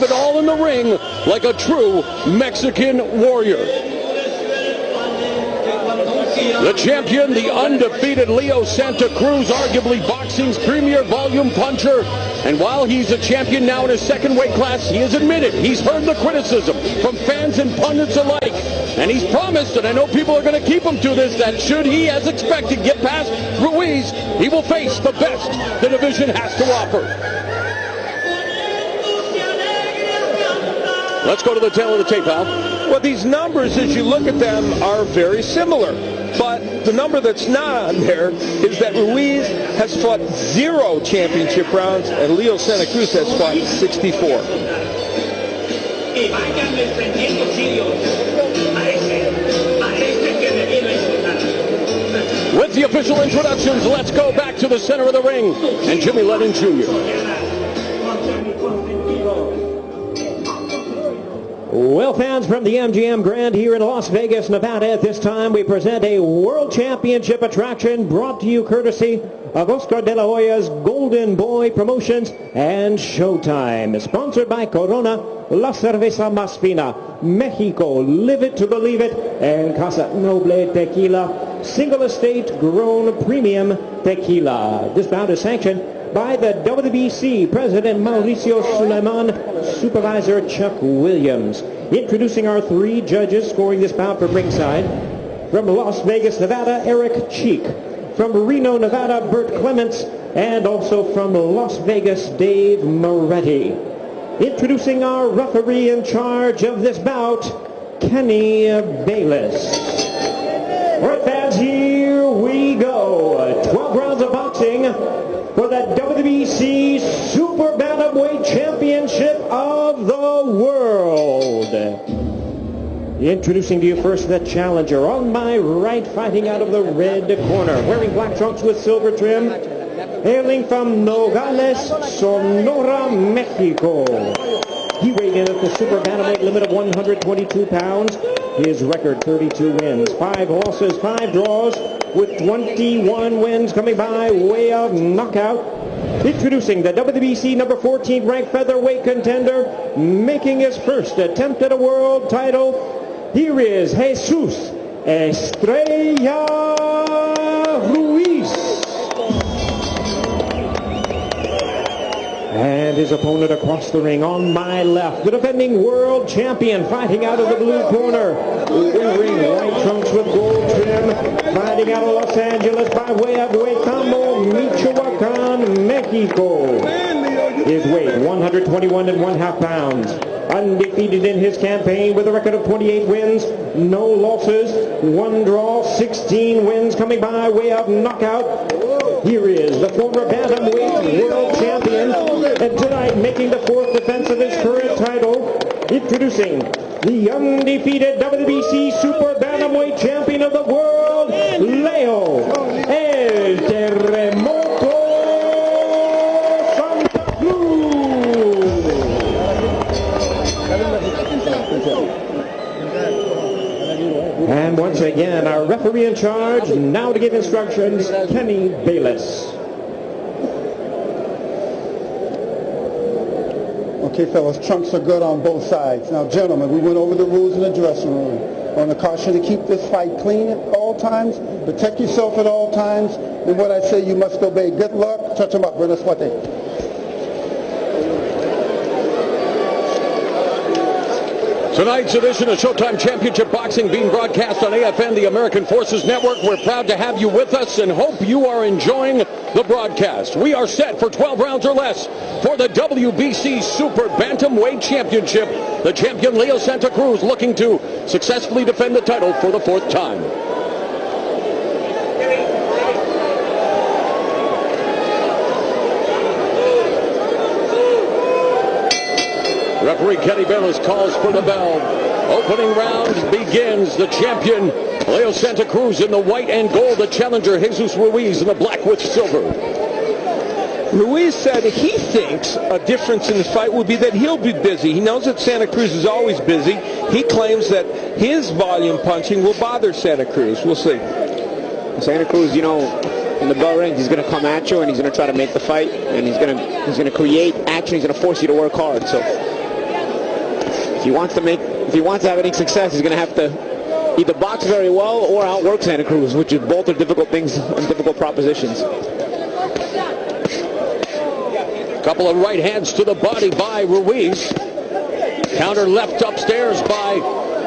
it all in the ring like a true Mexican warrior. The champion, the undefeated Leo Santa Cruz, arguably boxing's premier volume puncher. And while he's a champion now in his second weight class, he has admitted he's heard the criticism from fans and pundits alike. And he's promised, and I know people are going to keep him to this, that should he, as expected, get past Ruiz, he will face the best the division has to offer. Let's go to the tail of the tape, Al. Well, these numbers, as you look at them, are very similar. But the number that's not on there is that Ruiz has fought 0 championship rounds, and Leo Santa Cruz has fought 64. With the official introductions, let's go back to the center of the ring and Jimmy Lennon Jr. Well, fans, from the MGM Grand here in Las Vegas, Nevada, at this time we present a World Championship attraction brought to you courtesy of Oscar de la Hoya's Golden Boy Promotions and Showtime. Sponsored by Corona, La Cerveza Más Fina, Mexico, Live It to Believe It, and Casa Noble Tequila, single estate grown premium tequila. This bout is sanctioned by the WBC President Mauricio Suleiman, Supervisor Chuck Williams. Introducing our 3 judges scoring this bout from ringside. From Las Vegas, Nevada, Eric Cheek. From Reno, Nevada, Bert Clements. And also from Las Vegas, Dave Moretti. Introducing our referee in charge of this bout, Kenny Bayless. All right, fans, here we go. 12 rounds of boxing for the WBC Super Bantamweight Championship of the world. Introducing to you first the challenger. On my right, fighting out of the red corner, wearing black trunks with silver trim, hailing from Nogales, Sonora, Mexico. He weighed in at the Super Bantamweight limit of 122 pounds. His record, 32 wins, 5 losses, 5 draws, with 21 wins coming by way of knockout. Introducing the WBC number 14 ranked featherweight contender, making his first attempt at a world title. Here is Jesus Estrella Ruiz. And his opponent across the ring on my left, the defending world champion, fighting out of the blue corner, wearing white trunks with gold trim, fighting out of Los Angeles by way of Huetamo, Michoacan, Mexico. His weight, 121 1/2 pounds. Undefeated in his campaign with a record of 28 wins, no losses, 1 draw, 16 wins coming by way of knockout. Here is the former Bantamweight world champion, and tonight making the 4th defense of his current title, introducing the undefeated WBC Super Bantamweight champion of the world, Leo El Terremoto Santa Cruz. And once again, our referee in charge, now to give instructions, Kenny Bayless. Okay, fellas, trunks are good on both sides. Now, gentlemen, we went over the rules in the dressing room. I want to caution you to keep this fight clean at all times, protect yourself at all times, and what I say you must obey. Good luck. Touch them up, Buenas suerte. Tonight's edition of Showtime Championship Boxing being broadcast on AFN, the American Forces Network. We're proud to have you with us and hope you are enjoying the broadcast. We are set for 12 rounds or less for the WBC Super Bantamweight Championship. The champion Leo Santa Cruz looking to successfully defend the title for the 4th time. Referee Kenny Bayless calls for the bell. Opening round begins. The champion, Leo Santa Cruz, in the white and gold. The challenger, Jesus Ruiz, in the black with silver. Ruiz said he thinks a difference in this fight would be that he'll be busy. He knows that Santa Cruz is always busy. He claims that his volume punching will bother Santa Cruz. We'll see. Santa Cruz, you know, in the bell ring, he's going to come at you and he's going to try to make the fight, and he's going to create action. He's going to force you to work hard. So he wants to have any success, he's going to have to either box very well or outwork Santa Cruz, which is both are difficult things and difficult propositions. Couple of right hands to the body by Ruiz. Counter left upstairs by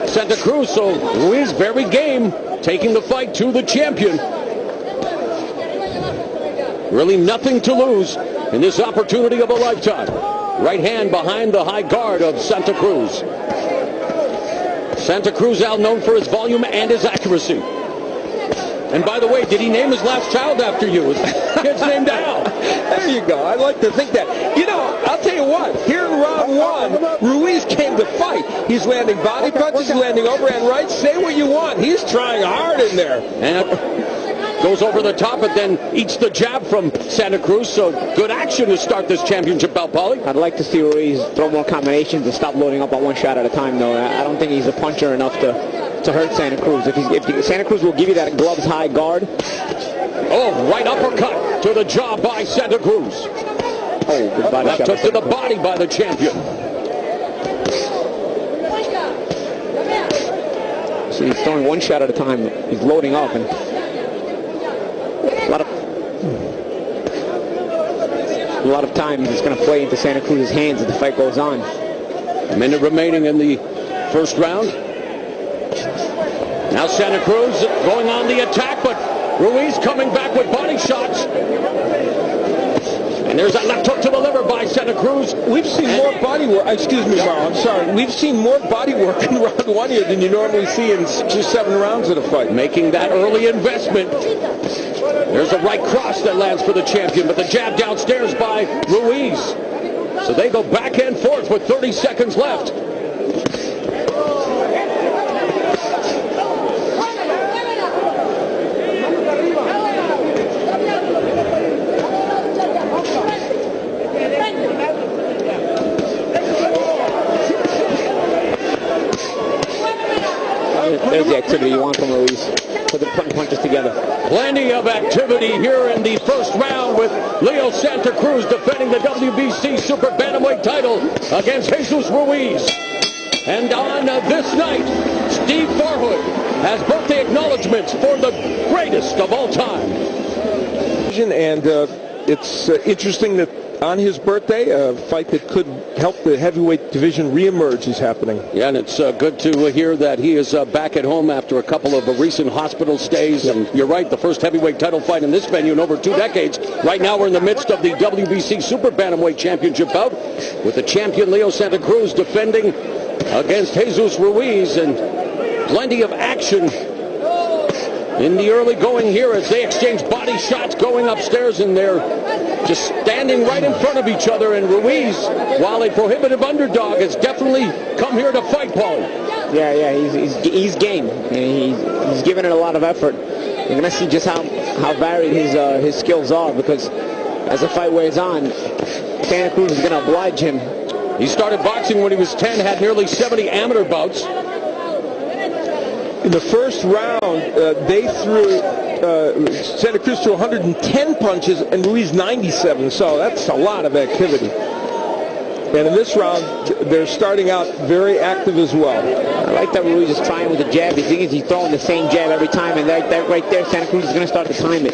Santa Cruz. So Ruiz very game, taking the fight to the champion. Really nothing to lose in this opportunity of a lifetime. Right hand behind the high guard of Santa Cruz. Santa Cruz out known for his volume and his accuracy. And by the way, did he name his last child after you? His kid's named Al. There you go. I'd like to think that. You know, I'll tell you what. Here in round one, Ruiz came to fight. He's landing body punches, landing overhand rights. Say what you want. He's trying hard in there. And goes over the top, but then eats the jab from Santa Cruz. So good action to start this championship bout, Paulie. I'd like to see Ruiz throw more combinations and stop loading up on one shot at a time, though. I don't think he's a puncher enough to hurt Santa Cruz. If Santa Cruz will give you that gloves high guard. Oh, right uppercut to the jaw by Santa Cruz. Oh, good body left shot. Hook to the body by the champion. So he's throwing one shot at a time. He's loading up, and a lot of times it's going to play into Santa Cruz's hands as the fight goes on. A minute remaining in the first round. Now Santa Cruz going on the attack, but Ruiz coming back with body shots. And there's that left hook to the liver by Santa Cruz. We've seen more body work. Excuse me, Marl. I'm sorry. We've seen more body work in round one here than you normally see in 6 or 7 rounds of the fight. Making that early investment. There's a right cross that lands for the champion, but the jab downstairs by Ruiz. So they go back and forth with 30 seconds left. There's the activity you want from Ruiz. Put the punches together. Plenty of activity here in the first round with Leo Santa Cruz defending the WBC Super Bantamweight title against Jesus Ruiz. And on this night, Steve Farhood has birthday acknowledgments for the greatest of all time. And it's interesting that on his birthday, a fight that could help the heavyweight division reemerge is happening. Yeah, and it's good to hear that he is back at home after a couple of recent hospital stays. And you're right, the first heavyweight title fight in this venue in over 2 decades. Right now we're in the midst of the WBC Super Bantamweight Championship bout with the champion Leo Santa Cruz defending against Jesus Ruiz, and plenty of action in the early going here as they exchange body shots going upstairs, and they're just standing right in front of each other. And Ruiz, while a prohibitive underdog, has definitely come here to fight, Paul. Yeah, he's game. He's given it a lot of effort. You're going to see just how varied his skills are, because as the fight wears on, Santa Cruz is going to oblige him. He started boxing when he was 10, had nearly 70 amateur bouts. In the first round, they threw Santa Cruz to 110 punches and Ruiz 97, so that's a lot of activity. And in this round, they're starting out very active as well. I like that Ruiz is trying with the jab. The thing is, he's throwing the same jab every time, and that right there, Santa Cruz is going to start to time it.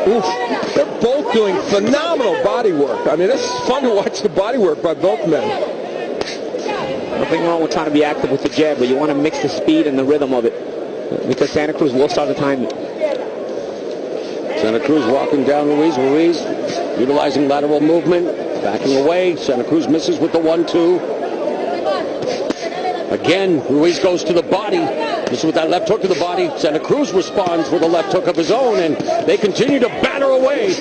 Oof. They're both doing phenomenal body work. I mean, it's fun to watch the body work by both men. Nothing wrong with trying to be active with the jab, but you want to mix the speed and the rhythm of it, because Santa Cruz will start to time it. Santa Cruz walking down Ruiz. Ruiz utilizing lateral movement, backing away. Santa Cruz misses with the 1-2. Again, Ruiz goes to the body. This is with that left hook to the body. Santa Cruz responds with a left hook of his own, and they continue to batter away.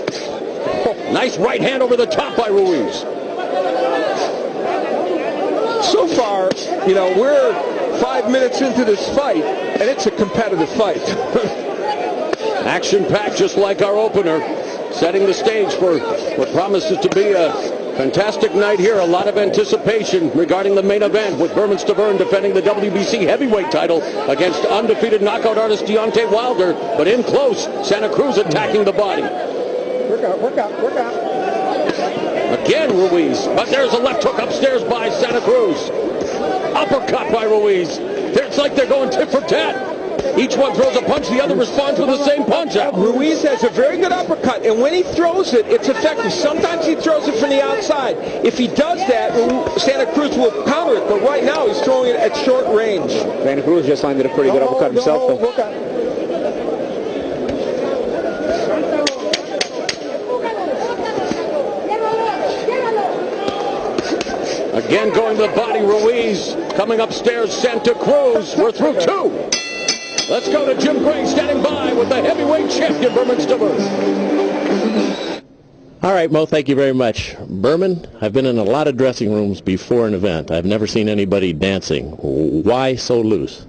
Nice right hand over the top by Ruiz. So far, you know, we're 5 minutes into this fight, and it's a competitive fight. Action-packed, just like our opener, setting the stage for what promises to be a fantastic night here. A lot of anticipation regarding the main event, with Berman Stavern defending the WBC heavyweight title against undefeated knockout artist Deontay Wilder. But in close, Santa Cruz attacking the body. Work out. Again, Ruiz. But there's a left hook upstairs by Santa Cruz. Uppercut by Ruiz. It's like they're going tit for tat. Each one throws a punch, the other responds with the same punch out. Ruiz has a very good uppercut, and when he throws it, it's effective. Sometimes he throws it from the outside. If he does that, Santa Cruz will counter it, but right now he's throwing it at short range. Santa Cruz just landed a pretty good uppercut himself, though. Again going to the body, Ruiz. Coming upstairs, Santa Cruz. We're through 2. Let's go to Jim Gray standing by with the heavyweight champion, Berman Stivers. All right, Mo, thank you very much. Berman, I've been in a lot of dressing rooms before an event. I've never seen anybody dancing. Why so loose?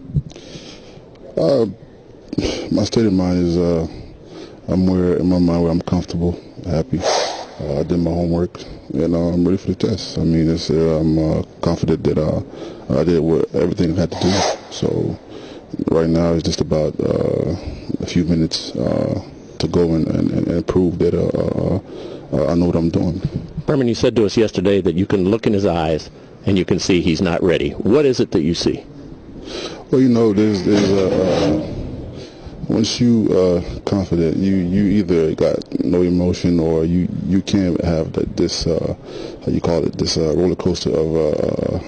My state of mind is I'm in my mind where I'm comfortable, happy. I did my homework, and I'm ready for the test. I mean, I'm confident that I did everything I had to do. So right now it's just about a few minutes to go and prove that I know what I'm doing. Berman, you said to us yesterday that you can look in his eyes and you can see he's not ready. What is it that you see? Well, you know, there's once you confident, you either got no emotion or you can't have this how you call it, this roller coaster of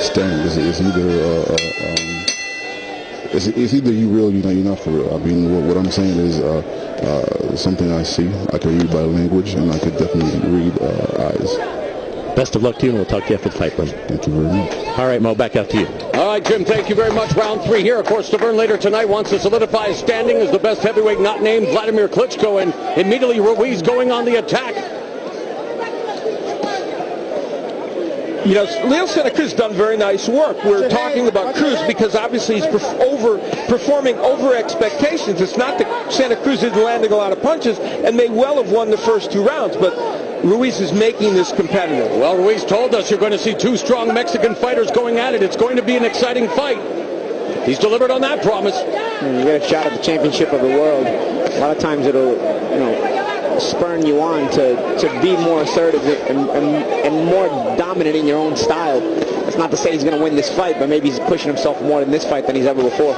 staring. It's either you real, you're not for real. I mean, what I'm saying is something I see. I can read body language, and I could definitely read eyes. Best of luck to you, and we'll talk to you after the fight, Berman. Thank you very much. All right, Mo, back out to you. All right, Jim, thank you very much. Round 3 here. Of course, Stavern later tonight wants to solidify his standing as the best heavyweight not named Vladimir Klitschko, and immediately Ruiz going on the attack. You know, Leo Santa Cruz has done very nice work. We're talking about Cruz because obviously he's performing over expectations. It's not that Santa Cruz isn't landing a lot of punches and may well have won the first 2 rounds, but Ruiz is making this competitive. Well, Ruiz told us you're going to see 2 strong Mexican fighters going at it. It's going to be an exciting fight. He's delivered on that promise. You get a shot at the championship of the world. A lot of times it'll, spurn you on to be more assertive and more dominant in your own style. That's not to say he's going to win this fight, but maybe he's pushing himself more in this fight than he's ever before.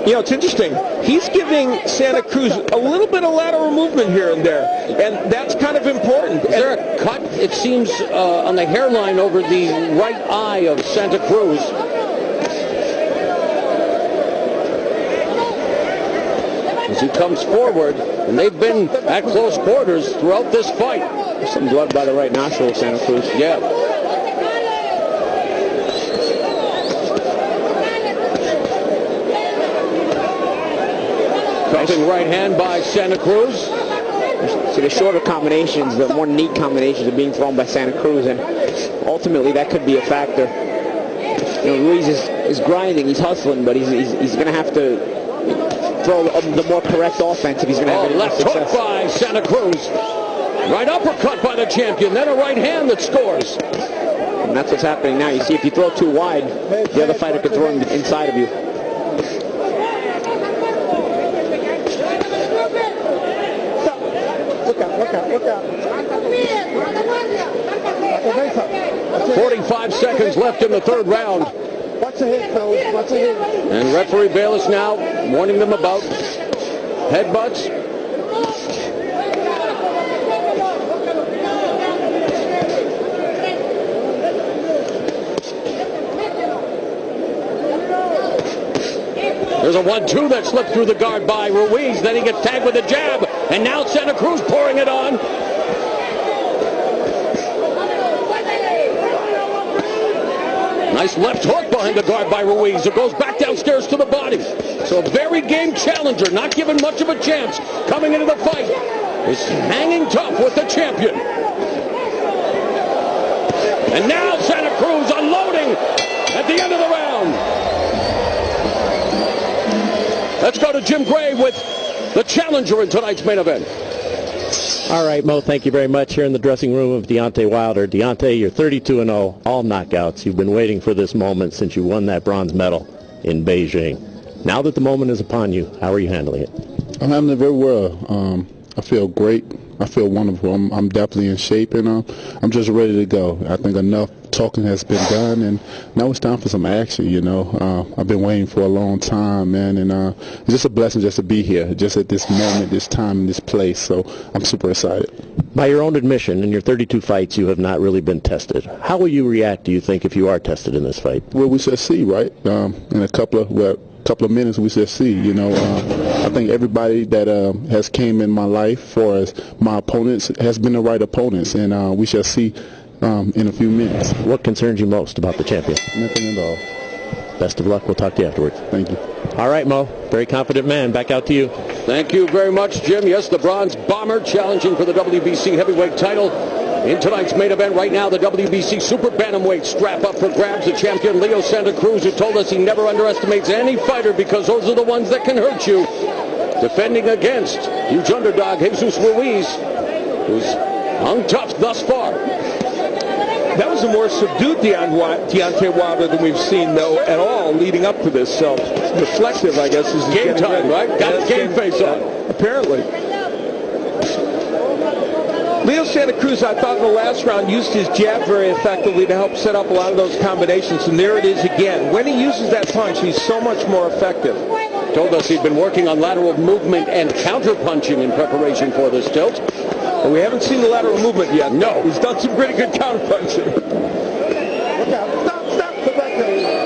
You know, it's interesting. He's giving Santa Cruz a little bit of lateral movement here and there, and that's kind of important. Is there a cut, it seems, on the hairline over the right eye of Santa Cruz? As he comes forward, and they've been at close quarters throughout this fight. There's some blood by the right nostril of Santa Cruz. Yeah. Cupping right hand by Santa Cruz. See, the shorter combinations, the more neat combinations are being thrown by Santa Cruz, and ultimately that could be a factor. Ruiz is grinding, he's hustling, but he's going to have to throw the more correct offense if he's going to have any left success. hook by Santa Cruz. Right uppercut by the champion, then a right hand that scores. And that's what's happening now. You see, if you throw too wide, the other fighter could throw him inside of you. Look out. 45 seconds left in the 3rd round. Watch the head, fellas. Watch the head. And referee Bayless now warning them about headbutts. There's a 1-2 that slipped through the guard by Ruiz. Then he gets tagged with a jab. And now Santa Cruz pouring it on. Nice left hook behind the guard by Ruiz. It goes back downstairs to the body. So a very game challenger, not given much of a chance coming into the fight, is hanging tough with the champion. And now Santa Cruz unloading at the end of the round. Let's go to Jim Gray with the challenger in tonight's main event. All right, Mo, thank you very much. Here in the dressing room of Deontay Wilder. Deontay, you're 32-0, all knockouts. You've been waiting for this moment since you won that bronze medal in Beijing. Now that the moment is upon you, how are you handling it? I'm handling it very well. I feel great. I feel wonderful. I'm definitely in shape, and I'm just ready to go. I think enough talking has been done, and now it's time for some action. You know, I've been waiting for a long time, man, and it's just a blessing just to be here, just at this moment, this time, this place. So I'm super excited. By your own admission, in your 32 fights, you have not really been tested. How will you react, do you think, if you are tested in this fight? Well, we shall see, right? In a couple of minutes, we shall see. You know, I think everybody that has came in my life for as my opponents has been the right opponents, and we shall see in a few minutes. What concerns you most about the champion? Nothing at all. Best of luck. We'll talk to you afterwards. Thank you. All right, Mo. Very confident man. Back out to you. Thank you very much, Jim. Yes, the Bronze Bomber challenging for the WBC heavyweight title. In tonight's main event right now, the WBC Super Bantamweight strap up for grabs. The champion Leo Santa Cruz, who told us he never underestimates any fighter because those are the ones that can hurt you. Defending against huge underdog Jesus Ruiz, who's hung tough thus far. That was a more subdued Deontay Wilder than we've seen, though, at all leading up to this. So reflective, I guess, is game time, right? Got his game face on. Apparently. Leo Santa Cruz, I thought in the last round, used his jab very effectively to help set up a lot of those combinations, and there it is again. When he uses that punch, he's so much more effective. Told us he'd been working on lateral movement and counter-punching in preparation for this tilt. But we haven't seen the lateral movement yet. No. He's done some pretty good counter-punching. Look out. Stop. Put back there.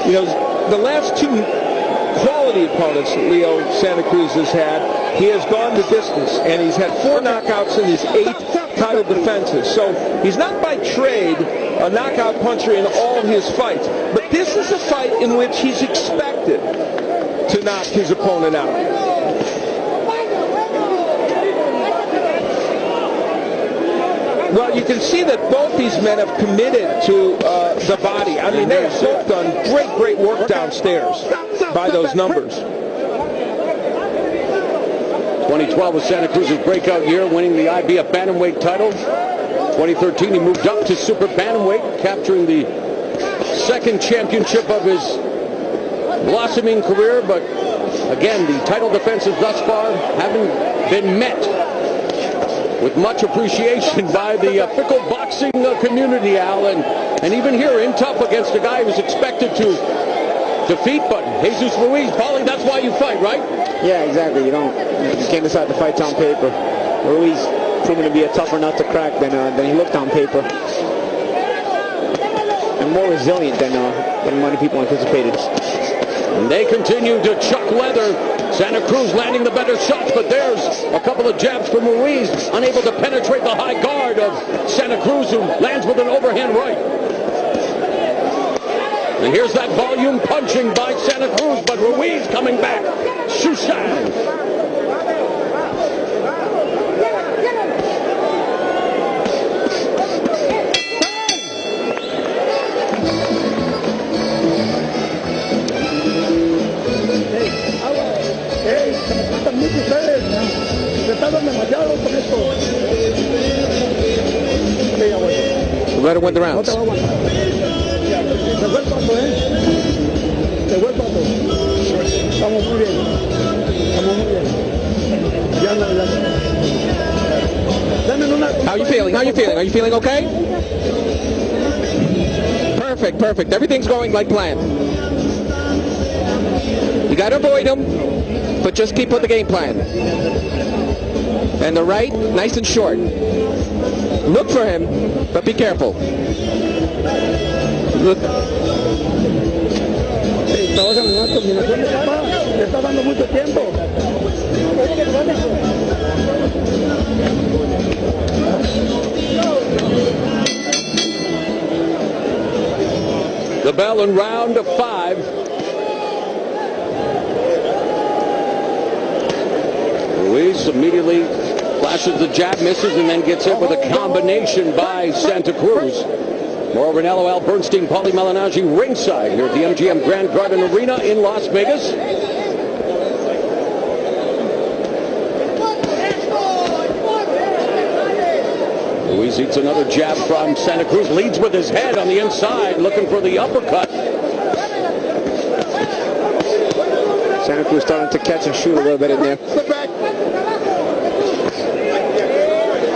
You know, the last two quality opponents that Leo Santa Cruz has had, he has gone the distance, and he's had 4 knockouts in his 8 title defenses. So he's not by trade a knockout puncher in all his fights, but this is a fight in which he's expected to knock his opponent out. Well, you can see that both these men have committed to the body. I mean, they have both done great work downstairs by those numbers. 2012 was Santa Cruz's breakout year, winning the IBF Bantamweight title. 2013, he moved up to Super Bantamweight, capturing the second championship of his blossoming career. But again, the title defenses thus far haven't been met with much appreciation by the fickle boxing community, Al. And even here, in tough against a guy who's expected to defeat, but Jesus Ruiz, Paulie, that's why you fight, right? Yeah, exactly. You can't decide to fight on paper. Ruiz proving to be a tougher nut to crack than he looked on paper, and more resilient than many people anticipated. And they continue to chuck leather. Santa Cruz landing the better shots, but there's a couple of jabs from Ruiz, unable to penetrate the high guard of Santa Cruz, who lands with an overhand right. And here's that volume punching by Santa Cruz, but Ruiz coming back. Shushan. Let it win the rounds. How are you feeling? Are you feeling okay? Perfect. Everything's going like planned. You got to avoid him, but just keep with the game plan. And the right, nice and short. Look for him, but be careful. Look. The bell in round 5. Ruiz immediately flashes the jab, misses, and then gets hit with a combination by Santa Cruz. Mauro Ranallo, Al Bernstein, Paulie Malignaggi ringside here at the MGM Grand Garden Arena in Las Vegas. Ruiz eats another jab from Santa Cruz. Leads with his head on the inside, looking for the uppercut. Santa Cruz starting to catch and shoot a little bit in there.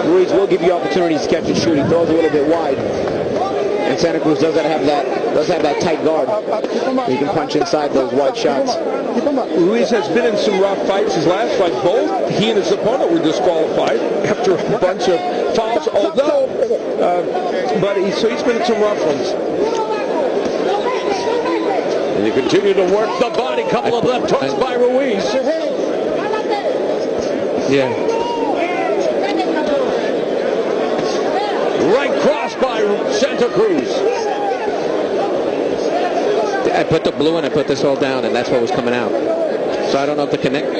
Ruiz will give you opportunities to catch and shoot. He throws a little bit wide. And Santa Cruz does have that tight guard. He can punch inside those wide shots. Ruiz has been in some rough fights. His last fight, both he and his opponent were disqualified after a bunch of fouls. Although, so he's been in some rough ones. And they continue to work the body. Couple of left hooks by Ruiz. Yeah. Right cross by Santa Cruz. I put the blue and I put this all down, and that's what was coming out. So I don't know if the connect.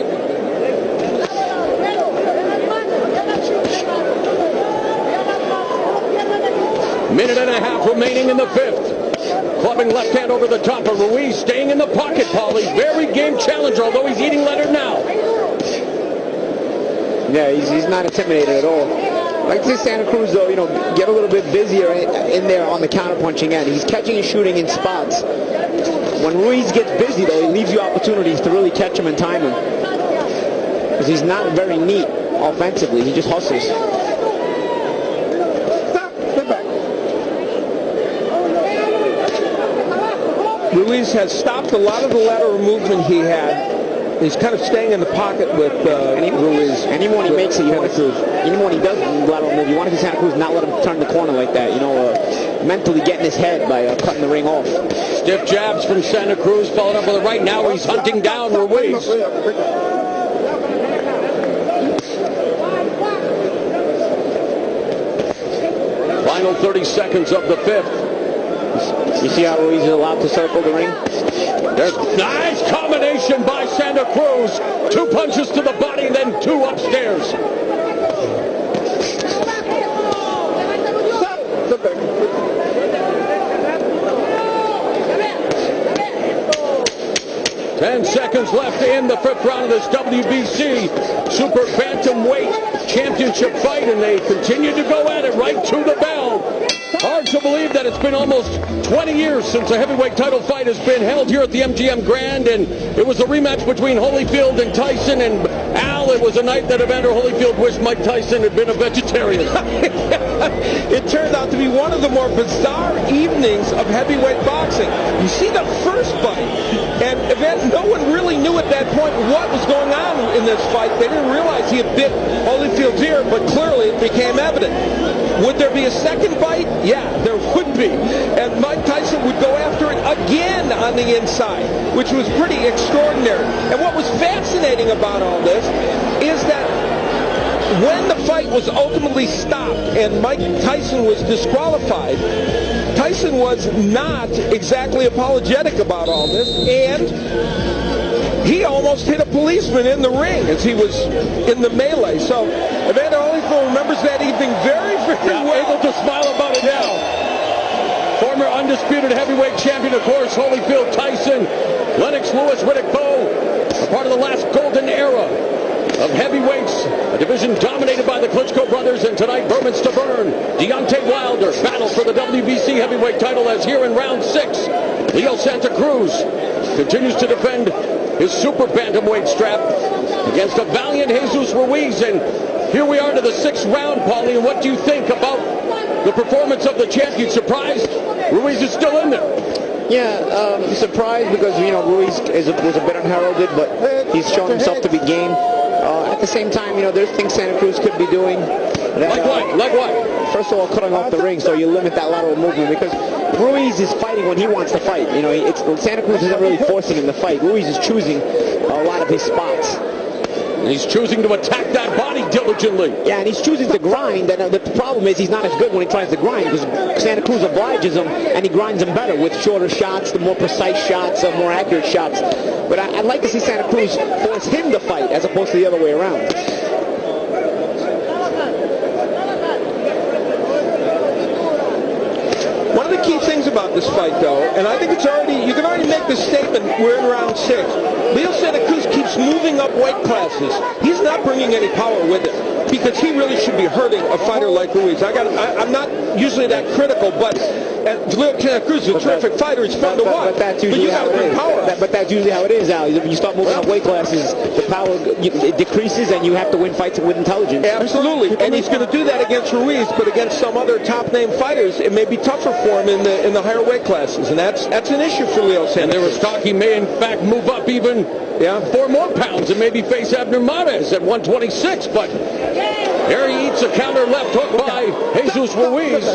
Minute and a half remaining in the fifth. Clubbing left hand over the top of Ruiz, staying in the pocket, Paulie. Very game challenger, although he's eating Leonard now. Yeah, he's not intimidated at all. Like to see Santa Cruz, though, get a little bit busier in there on the counterpunching end. He's catching and shooting in spots. When Ruiz gets busy, though, he leaves you opportunities to really catch him and time him. Because he's not very neat offensively. He just hustles. Ruiz has stopped a lot of the lateral movement he had. He's kind of staying in the pocket with Ruiz. And even when he makes it, even when he does lateral move, you want to see Santa Cruz not let him turn the corner like that. Mentally getting his head by cutting the ring off. Stiff jabs from Santa Cruz, followed up with a right. Now he's hunting down Ruiz. Final 30 seconds of the fifth. You see how Ruiz is allowed to circle the ring? There's nice combination by Santa Cruz. 2 punches to the body, then 2 upstairs. Ten seconds left in the fifth round of this WBC Super Bantamweight Championship fight, and they continue to go at it right to the bell. Hard to believe that it's been almost 20 years since a heavyweight title fight has been held here at the MGM Grand, and it was a rematch between Holyfield and Tyson, and Al, it was a night that Evander Holyfield wished Mike Tyson had been a vegetarian. It turned out to be one of the more bizarre evenings of heavyweight boxing. You see the first fight, and no one really knew at that point what was going on in this fight. They didn't realize he had bit Holyfield's ear, but clearly it became evident. Would there be a second fight? Yeah, there would be. And Mike Tyson would go after it again on the inside, which was pretty extraordinary. And what was fascinating about all this is that when the fight was ultimately stopped and Mike Tyson was disqualified, Tyson was not exactly apologetic about all this, and he almost hit a policeman in the ring as he was in the melee. So Evander Holyfield remembers that evening very, very well. Able to smile about it now. Former undisputed heavyweight champion, of course, Holyfield, Tyson, Lennox Lewis, Riddick Bowe, a part of the last golden era of heavyweights, a division dominated by the Klitschko brothers, and tonight Berman's to burn. Deontay Wilder battle for the WBC heavyweight title as here in round 6. Leo Santa Cruz continues to defend his super bantamweight strap against a valiant Jesus Ruiz, and here we are to the 6th round, Paulie, and what do you think about the performance of the champion? Surprised Ruiz is still in there? Yeah, surprised because, Ruiz was a bit unheralded, but he's shown himself to be game. At the same time, there's things Santa Cruz could be doing. Like what? First of all, cutting off the ring so you limit that lateral movement, because Ruiz is fighting when he wants to fight. Santa Cruz isn't really forcing him to fight. Ruiz is choosing a lot of his spots. He's choosing to attack that body diligently. Yeah, and he's choosing to grind, and the problem is he's not as good when he tries to grind, because Santa Cruz obliges him, and he grinds him better with shorter shots, the more precise shots, more accurate shots. But I'd like to see Santa Cruz force him to fight as opposed to the other way around. One of the key things about this fight, though, and I think you can already make the statement, we're in round 6. Leo Santa Cruz keeps moving up weight classes. He's not bringing any power with him. because he really should be hurting a fighter like Ruiz. I'm not usually that critical, but Leo Santa Cruz is a terrific fighter. He's fun to watch. But that's usually how it is. But that's usually how it is, Al. When you start moving up weight classes, the power it decreases, and you have to win fights with intelligence. Absolutely, and he's going to do that against Ruiz, but against some other top-name fighters, it may be tougher for him in the higher weight classes, and that's an issue for Leo Santa Cruz. And there was talk he may, in fact, move up even 4 more pounds and maybe face Abner Mares at 126, but here he eats a counter left hook by Jesus Ruiz.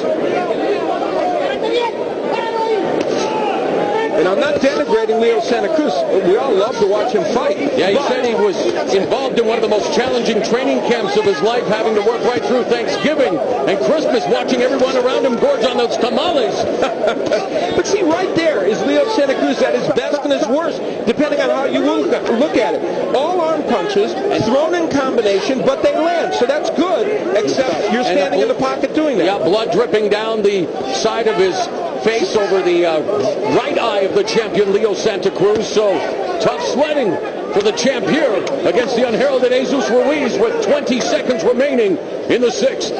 And I'm not denigrating Leo Santa Cruz. We all love to watch him fight. Yeah, he said he was involved in one of the most challenging training camps of his life, having to work right through Thanksgiving and Christmas, watching everyone around him gorge on those tamales. But see, right there is Leo Santa Cruz at his best and his worst, depending on how you look at it. All arm punches, thrown in combination, but they land. So that's good, except you're standing in the pocket doing that. Yeah, blood dripping down the side of his face over the right eye of the champion Leo Santa Cruz. So tough sledding for the champ here against the unheralded Jesus Ruiz with 20 seconds remaining in the 6th.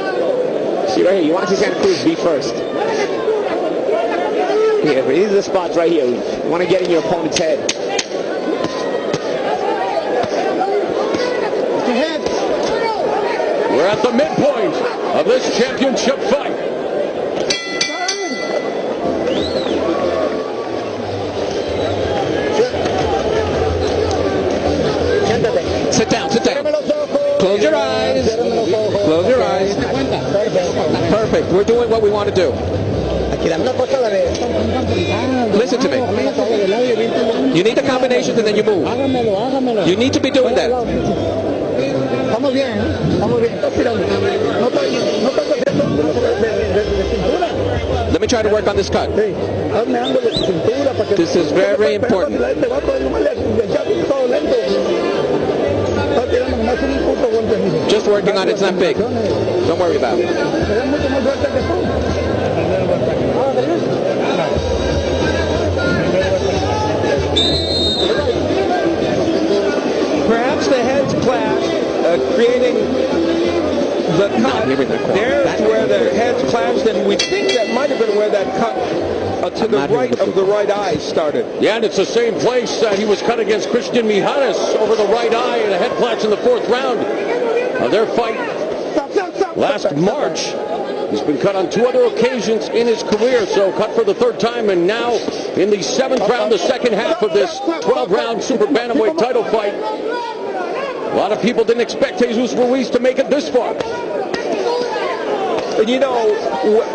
See right here, you want to see Santa Cruz be first. Here, these are the spots right here. You want to get in your opponent's head. We're at the midpoint of this championship fight. Sit down, sit down. Close your eyes. Close your eyes. Perfect. We're doing what we want to do. Listen to me. You need the combinations and then you move. You need to be doing that. Let me try to work on this cut. This is very, very important. Just working on it, it's not big. Don't worry about it. Perhaps the heads clash, creating the cut. There's where the heads clashed, and we think that might have been where that cut to the right of the right eye started. Yeah, and it's the same place that he was cut against Christian Mijares over the right eye in a head clash in the 4th round of their fight last March. He's been cut on 2 other occasions in his career, so cut for the 3rd time, and now in the 7th round, the second half of this 12-round super bantamweight title fight. A lot of people didn't expect Jesus Ruiz to make it this far. And you know,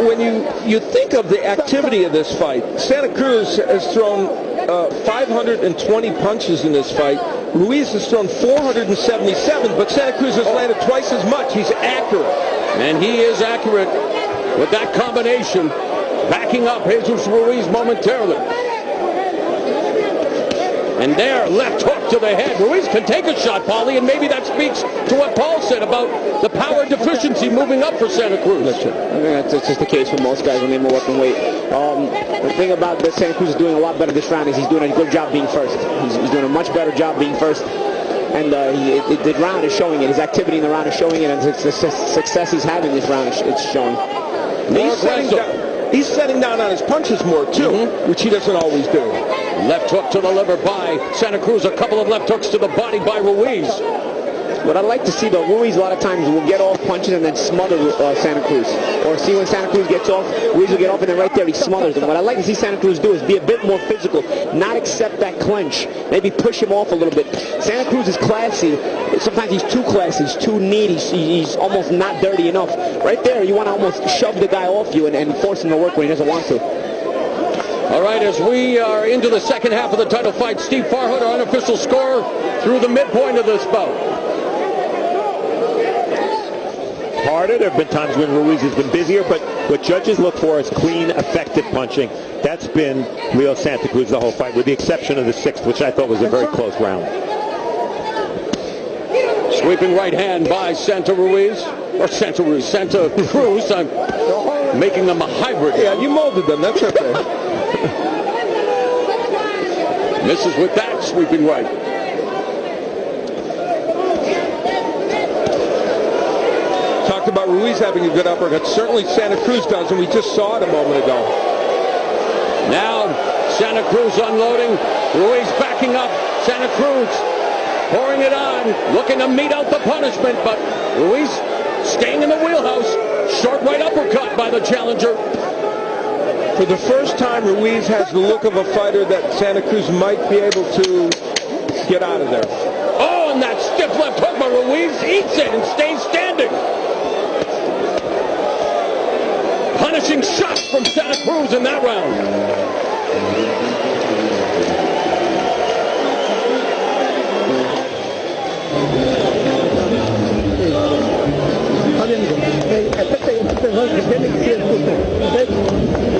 when you think of the activity of this fight, Santa Cruz has thrown 520 punches in this fight. Ruiz has thrown 477, but Santa Cruz has landed twice as much. He's accurate. And he is accurate with that combination, backing up Jesus Ruiz momentarily. And there, left hook to the head. Ruiz can take a shot, Paulie, and maybe that speaks to what Paul said about the power deficiency moving up for Santa Cruz. That's just the case for most guys when they move up in weight. The thing about that Santa Cruz is doing a lot better this round is he's doing a good job being first. He's doing a much better job being first. And the round is showing it. His activity in the round is showing it, and the success he's having this round, it's showing. He's setting down on his punches more, too, which he doesn't always do. Left hook to the liver by Santa Cruz. A couple of left hooks to the body by Ruiz. What I'd like to see, though, Ruiz a lot of times will get off punches and then smother Santa Cruz. Or see when Santa Cruz gets off, Ruiz will get off, and then right there he smothers him. What I'd like to see Santa Cruz do is be a bit more physical, not accept that clench, maybe push him off a little bit. Santa Cruz is classy. Sometimes he's too classy, he's too neat, he's almost not dirty enough. Right there, you want to almost shove the guy off you and force him to work when he doesn't want to. All right, as we are into the second half of the title fight, Steve Farhood, our unofficial scorer, through the midpoint of this bout. Harder. There have been times when Ruiz has been busier, but what judges look for is clean, effective punching. That's been Leo Santa Cruz the whole fight, with the exception of the 6th, which I thought was a very close round. Sweeping right hand by Santa Cruz. I'm making them a hybrid. Yeah, you molded them. That's okay. Misses with that sweeping right. talked about Ruiz having a good uppercut. Certainly Santa Cruz does, and we just saw it a moment ago. Now Santa Cruz unloading. Ruiz backing up. Santa Cruz pouring it on, looking to mete out the punishment, but Ruiz staying in the wheelhouse. Short right uppercut by the challenger. For the first time, Ruiz has the look of a fighter that Santa Cruz might be able to get out of there. Oh, and that stiff left hook, but Ruiz eats it and stays standing. Punishing shots from Santa Cruz in that round.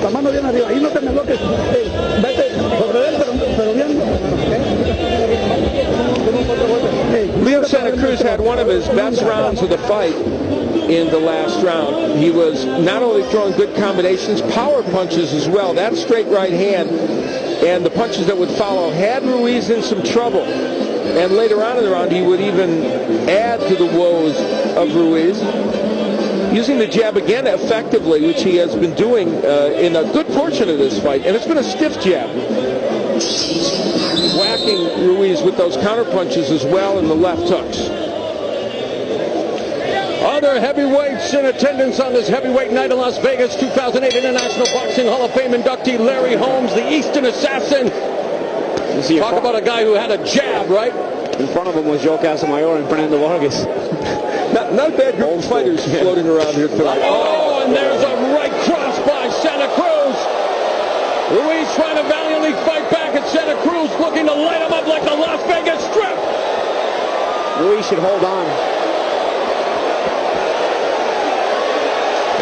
La mano bien arriba, ahí no te me bloques, vete sobre él, pero bien. Leo Santa Cruz had one of his best rounds of the fight in the last round. He was not only throwing good combinations, power punches as well. That straight right hand and the punches that would follow had Ruiz in some trouble. And later on in the round, he would even add to the woes of Ruiz, using the jab again effectively, which he has been doing in a good portion of this fight. And it's been a stiff jab. Whacking Ruiz with those counter punches as well and the left hooks. Other heavyweights in attendance on this heavyweight night in Las Vegas. 2008 International Boxing Hall of Fame inductee Larry Holmes, the Eastern Assassin. Talk about a guy who had a jab, right? In front of him was Joe Casamayor and Fernando Vargas. Not a bad group of fighters floating around here tonight. Oh, and there's a right cross by Santa Cruz. Ruiz trying to valiantly fight back, and Santa Cruz looking to light him up like the Las Vegas Strip. Ruiz should hold on.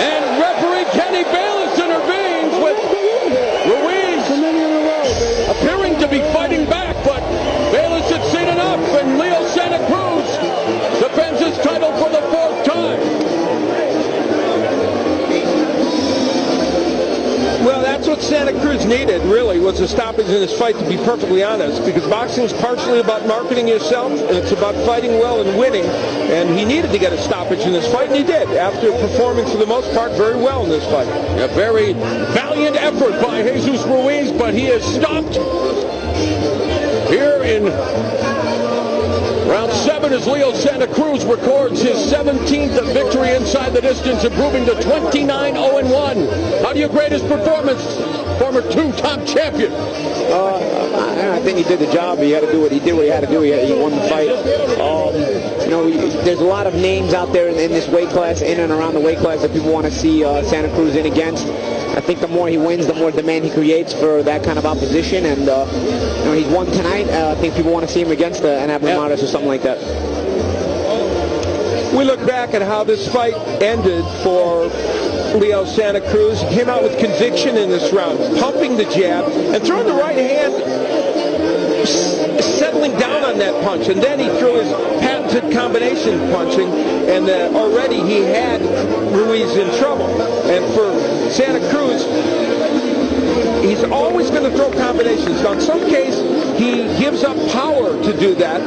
And referee Kenny Bayless intervenes with Ruiz appearing to be fighting back, but Bayless had seen enough, and Leo Santa Cruz defends his title for the fourth time. Well, that's what Santa Cruz needed, really, was a stoppage in this fight, to be perfectly honest, because boxing is partially about marketing yourself, and it's about fighting well and winning, and he needed to get a stoppage in this fight, and he did, after performing, for the most part, very well in this fight. A very valiant effort by Jesus Ruiz, but he is stopped here in round 7 as Leo Santa Cruz records his 17th victory inside the distance, improving to 29-0-1. How do you grade his performance, former two-time champion? I think he did the job. He had to do what he did. What he had to do. He won the fight. There's a lot of names out there in this weight class, in and around the weight class, that people want to see Santa Cruz in against. I think the more he wins, the more demand he creates for that kind of opposition. And he's won tonight. I think people want to see him against an Abnormatis or something like that. We look back at how this fight ended for Leo Santa Cruz. He came out with conviction in this round, pumping the jab and throwing the right hand, settling down on that punch. And then he threw his patented combination punching, and already he had Ruiz in trouble. And for Santa Cruz, he's always going to throw combinations. Now, in some case, he gives up power to do that,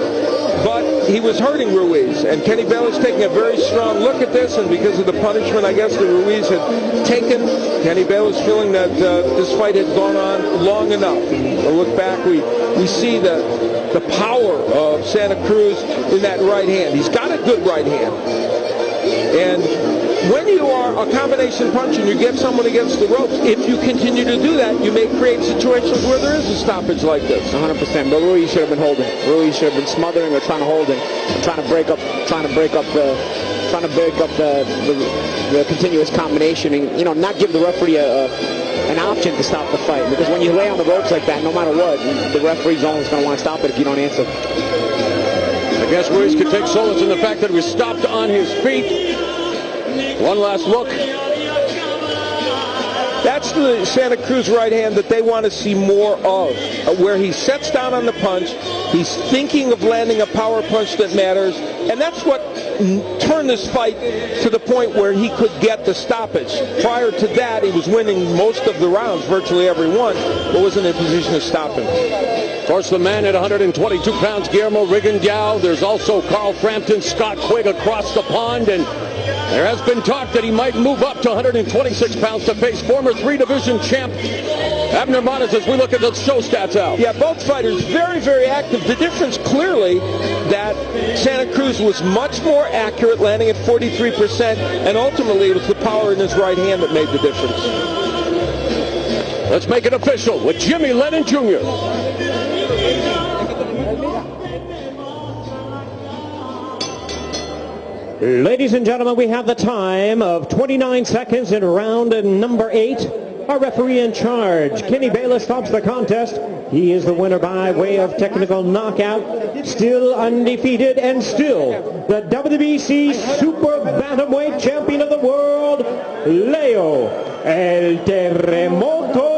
but he was hurting Ruiz. And Kenny Bayless taking a very strong look at this, and because of the punishment, I guess, that Ruiz had taken, Kenny Bayless feeling that this fight had gone on long enough. A look back, we see the power of Santa Cruz in that right hand. He's got a good right hand. And when you are a combination puncher and you get someone against the ropes, if you continue to do that, you may create situations where there is a stoppage like this. 100%. But Ruiz should have been holding. Ruiz should have been smothering or trying to hold him, trying to break up the continuous combination, and not give the referee an option to stop the fight. Because when you lay on the ropes like that, no matter what, the referee's always going to want to stop it if you don't answer. I guess Ruiz could take solace in the fact that he was stopped on his feet. One last look. That's the Santa Cruz right hand that they want to see more of, where he sets down on the punch, he's thinking of landing a power punch that matters, and that's what turned this fight to the point where he could get the stoppage. Prior to that, he was winning most of the rounds, virtually every one, but wasn't in a position to stop him. Of course, the man at 122 pounds, Guillermo Rigondeaux. There's also Carl Frampton, Scott Quigg across the pond, and There has been talk that he might move up to 126 pounds to face former 3-division champ Abner Mares as we look at the show stats out. Yeah, both fighters very, very active. The difference clearly that Santa Cruz was much more accurate, landing at 43%, and ultimately it was the power in his right hand that made the difference. Let's make it official with Jimmy Lennon Jr. Ladies and gentlemen, we have the time of 29 seconds in round number 8. Our referee in charge, Kenny Bayless, stops the contest. He is the winner by way of technical knockout, still undefeated and still the WBC Super Bantamweight Champion of the World, Leo El Terremoto